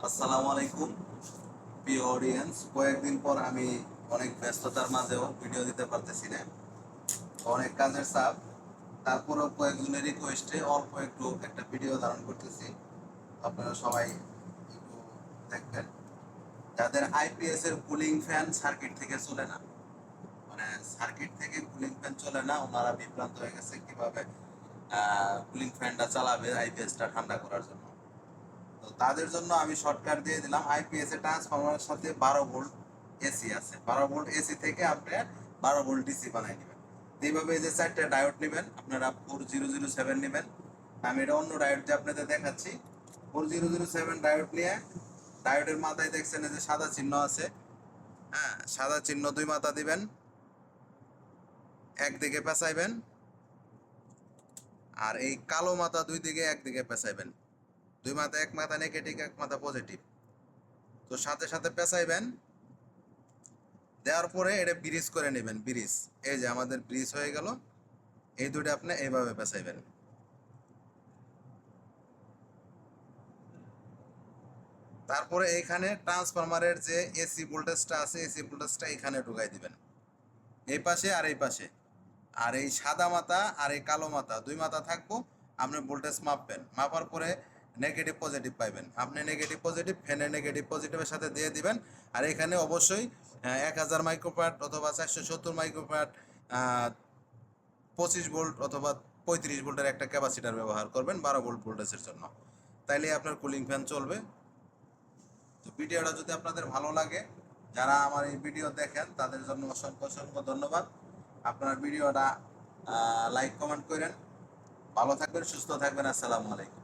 আসসালামু আলাইকুম প্রিয় অডিয়েন্স। কয়েকদিন পর আমি অনেক ব্যস্ততার মাঝেও ভিডিও দিতে পারতেছি না, অনেক কাজের চাপ। তারপরেও কয়েকজনের রিকোয়েস্টে অল্প একটু একটা ভিডিও ধারণ করতেছি। আপনারা সবাই একটু দেখবেন। যাদের আইপিএস এর কুলিং ফ্যান সার্কিট থেকে চলে না, মানে সার্কিট থেকে কুলিং ফ্যান চলে না, ওনারা বিভ্রান্ত হয়ে গেছে কিভাবে কুলিং ফ্যানটা চালাবে আইপিএসটা ঠান্ডা করার জন্য। তো তাদের জন্য আমি শর্টকাট দিয়ে দিলাম। আইপিএস এর ট্রান্সফরমারের সাথে 12 ভোল্ট এসি আছে, 12 ভোল্ট এসি থেকে আপনি 12 ভোল্ট ডিসি বানাই নেবেন। এইভাবে এই যে 4টা ডায়োড নেবেন, আপনারা 4007 নেবেন। আমি এটা অন্য ডায়োড দিয়ে আপনাদের দেখাচ্ছি। 4007 ডায়োড নিয়ে ডায়োডের মাথায় দেখছেন যে সাদা চিহ্ন আছে, হ্যাঁ, সাদা চিহ্ন 2 মাথা দিবেন, একদিকে পেঁচাইবেন। আর এই কালো মাথা 2 দিকে একদিকে পেঁচাইবেন। 2 মাথা, এক মাথা নেগেটিভ, এক মাথা পজিটিভ। তো সাথে সাথে পেঁচাইবেন। দেওয়ার পরে এটা ব্রিজ করে নেবেন। ব্রিজ, এই যে আমাদের ব্রিজ হয়ে গেল। এই দুটো আপনি এইভাবে পেঁচাইবেন। তারপরে এইখানে ট্রান্সফরমারের যে এসি ভোল্টেজটা আছে, এসি ভোল্টেজটা এখানে ঢুকাই দিবেন, এই পাশে আর এই পাশে। আর এই সাদা মাথা আর এই কালো মাথা 2 মাথা থাকবো। আপনি ভোল্টেজ মাপবেন, মাপার পরে নেগেটিভ পজিটিভ পাইবেন। আপনি নেগেটিভ পজিটিভ ফ্যানের নেগেটিভ পজিটিভের সাথে দিয়ে দিবেন। আর এখানে অবশ্যই 1000 মাইক্রোফ্যারাড অথবা 470 মাইক্রোফ্যারাড 25 ভোল্ট অথবা 35 ভোল্টের একটা ক্যাপাসিটার ব্যবহার করবেন 12 ভোল্ট ভোল্টেজের জন্য। তাইলে আপনার কুলিং ফ্যান চলবে। তো ভিডিওটা যদি আপনাদের ভালো লাগে, যারা আমার এই ভিডিও দেখেন তাদের জন্য অসংখ্য অসংখ্য ধন্যবাদ। আপনার ভিডিওটা লাইক কমেন্ট করেন। ভালো থাকবেন, সুস্থ থাকবেন। আসসালামু আলাইকুম।